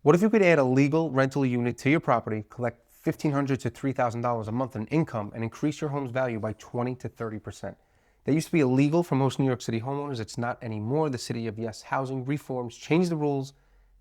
What if you could add a legal rental unit to your property, collect $1,500 to $3,000 a month in income, and increase your home's value by 20 to 30%? That used to be illegal for most New York City homeowners. It's not anymore. The City of Yes housing reforms changed the rules,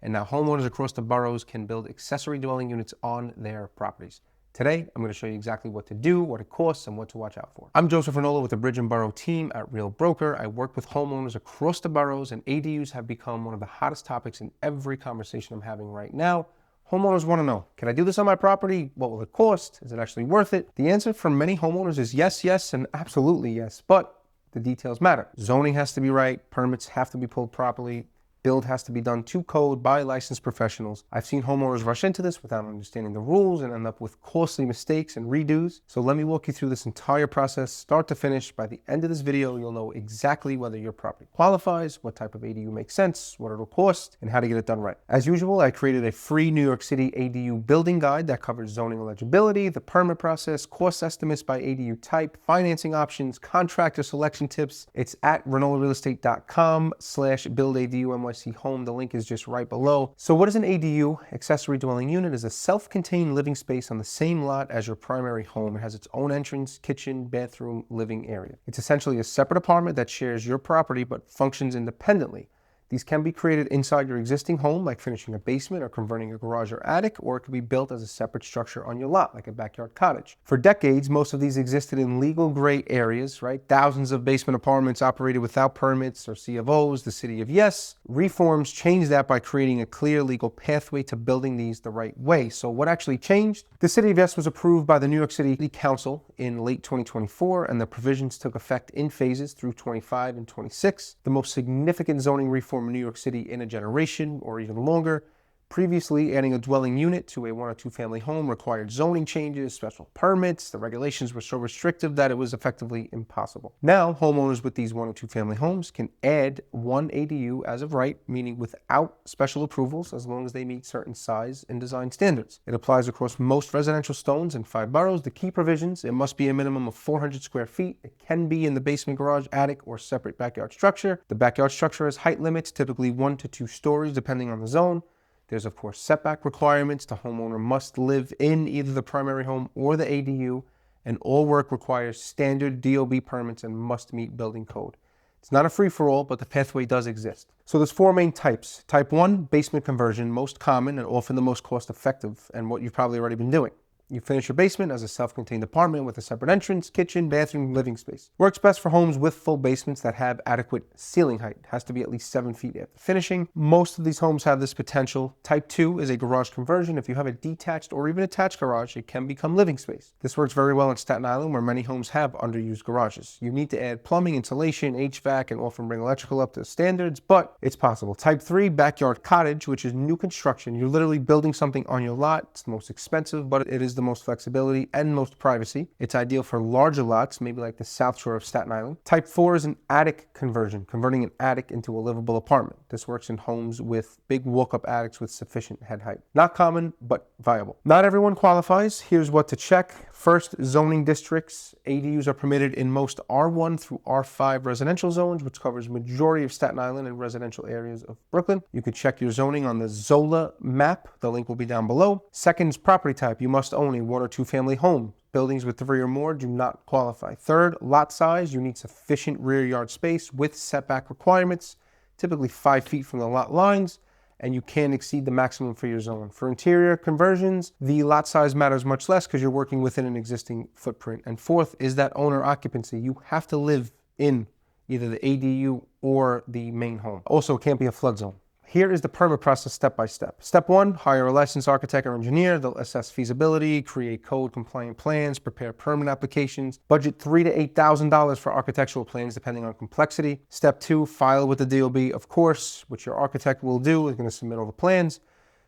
and now homeowners across the boroughs can build accessory dwelling units on their properties. Today, I'm going to show you exactly what to do, what it costs, and what to watch out for. I'm Joseph Ranola with the Bridge and Boro Team at Real Broker. I work with homeowners across the boroughs, and ADUs have become one of the hottest topics in every conversation I'm having right now. Homeowners want to know, can I do this on my property? What will it cost? Is it actually worth it? The answer for many homeowners is yes, yes, and absolutely yes, but the details matter. Zoning has to be right, permits have to be pulled properly, build has to be done to code by licensed professionals. I've seen homeowners rush into this without understanding the rules and end up with costly mistakes and redos. So let me walk you through this entire process, start to finish. By the end of this video, you'll know exactly whether your property qualifies, what type of ADU makes sense, what it'll cost, and how to get it done right. As usual, I created a free New York City ADU building guide that covers zoning eligibility, the permit process, cost estimates by ADU type, financing options, contractor selection tips. It's at ranolarealestate.com/buildadumyc home. The link is just right below. So what is an ADU? Accessory dwelling unit is a self-contained living space on the same lot as your primary home. It has its own entrance, kitchen, bathroom, living area. It's essentially a separate apartment that shares your property but functions independently. These can be created inside your existing home, like finishing a basement or converting a garage or attic, or it could be built as a separate structure on your lot, like a backyard cottage. For decades, most of these existed in legal gray areas, right? Thousands of basement apartments operated without permits or CFOs. The City of Yes reforms changed that by creating a clear legal pathway to building these the right way. So what actually changed? The City of Yes was approved by the New York City Council in late 2024, and the provisions took effect in phases through 25 and 26. The most significant zoning reform in New York City in a generation or even longer. Previously, adding a dwelling unit to a 1 or 2 family home required zoning changes, special permits. The regulations were so restrictive that it was effectively impossible. Now, homeowners with these 1 or 2 family homes can add one ADU as of right, meaning without special approvals, as long as they meet certain size and design standards. It applies across most residential zones in 5 boroughs. The key provisions: it must be a minimum of 400 square feet. It can be in the basement, garage, attic, or separate backyard structure. The backyard structure has height limits, typically 1 to 2 stories, depending on the zone. There's, of course, setback requirements. The homeowner must live in either the primary home or the ADU, and all work requires standard DOB permits and must meet building code. It's not a free-for-all, but the pathway does exist. So there's 4 main types. Type 1, basement conversion, most common and often the most cost-effective, and what you've probably already been doing. You finish your basement as a self-contained apartment with a separate entrance, kitchen, bathroom, living space. Works best for homes with full basements that have adequate ceiling height. It has to be at least 7 feet after finishing. Most of these homes have this potential. Type 2 is a garage conversion. If you have a detached or even attached garage, it can become living space. This works very well in Staten Island, where many homes have underused garages. You need to add plumbing, insulation, HVAC, and often bring electrical up to standards, but it's possible. Type 3, backyard cottage, which is new construction. You're literally building something on your lot. It's the most expensive, but it is the most flexibility and most privacy. It's ideal for larger lots, maybe like the South Shore of Staten Island. Type 4 is an attic conversion, converting an attic into a livable apartment. This works in homes with big walk-up attics with sufficient head height. Not common, but viable. Not everyone qualifies. Here's what to check. First, zoning districts. ADUs are permitted in most R1 through R5 residential zones, which covers majority of Staten Island and residential areas of Brooklyn. You can check your zoning on the Zola map. The link will be down below. Second is property type. You must own a 1 or 2 family home. Buildings with 3 or more do not qualify. Third, lot size. You need sufficient rear yard space with setback requirements, typically 5 feet from the lot lines, and you can't exceed the maximum for your zone. For interior conversions, the lot size matters much less because you're working within an existing footprint. And fourth is that owner occupancy. You have to live in either the ADU or the main home. Also, it can't be a flood zone. Here is the permit process step by step. Step 1, hire a licensed architect or engineer. They'll assess feasibility, create code compliant plans, prepare permit applications. Budget $3,000 to $8,000 for architectural plans depending on complexity. Step 2, file with the DOB, of course, which your architect will do. Is going to submit all the plans.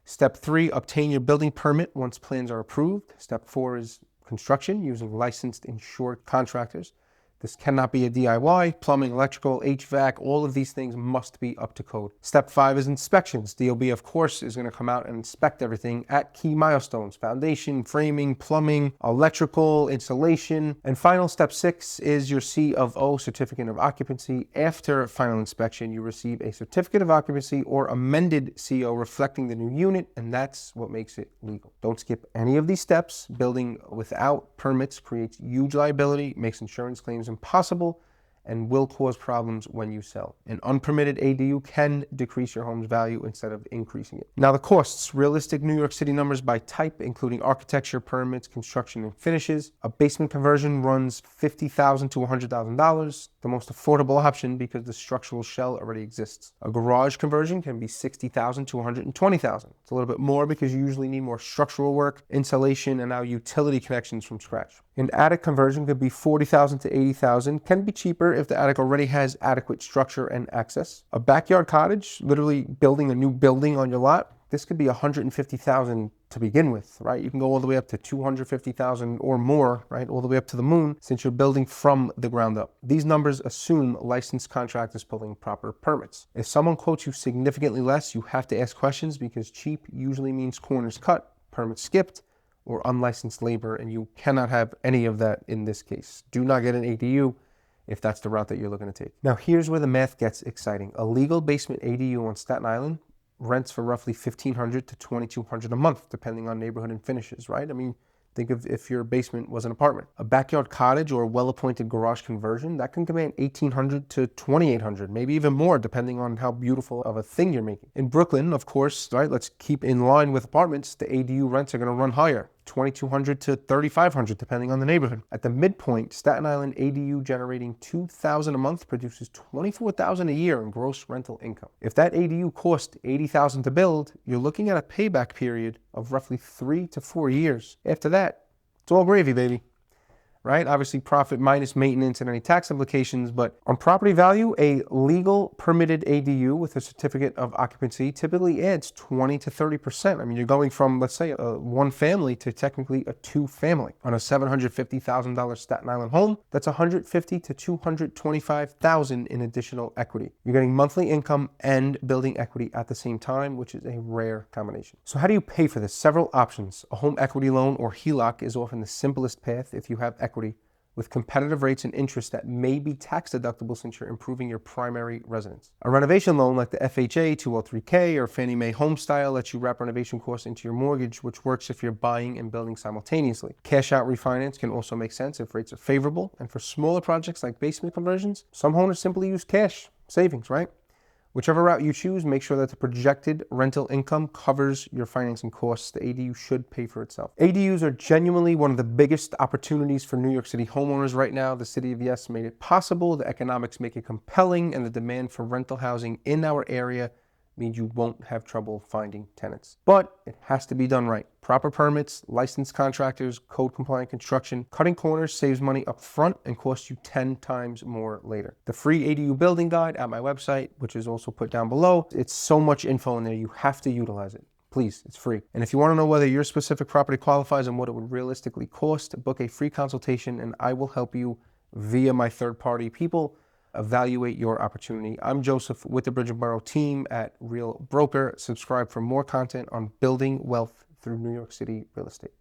Step 3, obtain your building permit once plans are approved. Step 4 is construction using licensed insured contractors. This cannot be a DIY. Plumbing, electrical, HVAC, all of these things must be up to code. Step 5 is inspections. DOB, of course, is going to come out and inspect everything at key milestones: foundation, framing, plumbing, electrical, insulation. And final step 6 is your C of O, certificate of occupancy. After final inspection, you receive a certificate of occupancy or amended CO reflecting the new unit, and that's what makes it legal. Don't skip any of these steps. Building without permits creates huge liability, makes insurance claims impossible, and will cause problems when you sell. An unpermitted ADU can decrease your home's value instead of increasing it. Now the costs: realistic New York City numbers by type, including architecture, permits, construction, and finishes. A basement conversion runs $50,000 to $100,000, the most affordable option because the structural shell already exists. A garage conversion can be $60,000 to $120,000. It's a little bit more because you usually need more structural work, insulation, and now utility connections from scratch. An attic conversion could be $40,000 to $80,000, can be cheaper if the attic already has adequate structure and access. A backyard cottage, literally building a new building on your lot, this could be $150,000 to begin with, right? You can go all the way up to $250,000 or more, right? All the way up to the moon, since you're building from the ground up. These numbers assume licensed contractors pulling proper permits. If someone quotes you significantly less, you have to ask questions, because cheap usually means corners cut, permits skipped, or unlicensed labor, and you cannot have any of that in this case. Do not get an ADU if that's the route that you're looking to take. Now here's where the math gets exciting. A legal basement ADU on Staten Island rents for roughly $1,500 to $2,200 a month, depending on neighborhood and finishes, right? I mean, think of if your basement was an apartment. A backyard cottage or a well-appointed garage conversion, that can command $1,800 to $2,800, maybe even more, depending on how beautiful of a thing you're making. In Brooklyn, of course, right, let's keep in line with apartments, the ADU rents are going to run higher. $2,200 to $3,500, depending on the neighborhood. At the midpoint, Staten Island ADU generating $2,000 a month produces $24,000 a year in gross rental income. If that ADU cost $80,000 to build, you're looking at a payback period of roughly 3 to 4 years. After that, it's all gravy, baby. Right? Obviously, profit minus maintenance and any tax implications, but on property value, a legal permitted ADU with a certificate of occupancy typically adds 20 to 30%. I mean, you're going from, let's say, a one family to technically a two family. On a $750,000 Staten Island home, that's $150,000 to $225,000 in additional equity. You're getting monthly income and building equity at the same time, which is a rare combination. So how do you pay for this? Several options. A home equity loan or HELOC is often the simplest path if you have equity, with competitive rates and interest that may be tax deductible since you're improving your primary residence. A renovation loan like the FHA 203K or Fannie Mae Home Style lets you wrap renovation costs into your mortgage, which works if you're buying and building simultaneously. Cash out refinance can also make sense if rates are favorable. And for smaller projects like basement conversions, some owners simply use cash savings, right? Whichever route you choose, make sure that the projected rental income covers your financing costs. The ADU should pay for itself. ADUs are genuinely one of the biggest opportunities for New York City homeowners right now. The City of Yes made it possible, the economics make it compelling, and the demand for rental housing in our area means you won't have trouble finding tenants. But it has to be done right. Proper permits, licensed contractors, code-compliant construction. Cutting corners saves money up front and costs you 10 times more later. The free ADU building guide at my website, which is also put down below, it's so much info in there, you have to utilize it. Please, it's free. And if you want to know whether your specific property qualifies and what it would realistically cost, book a free consultation and I will help you via my third-party people evaluate your opportunity. I'm Joseph with the Bridge and Boro Team at Real Broker. Subscribe for more content on building wealth through New York City real estate.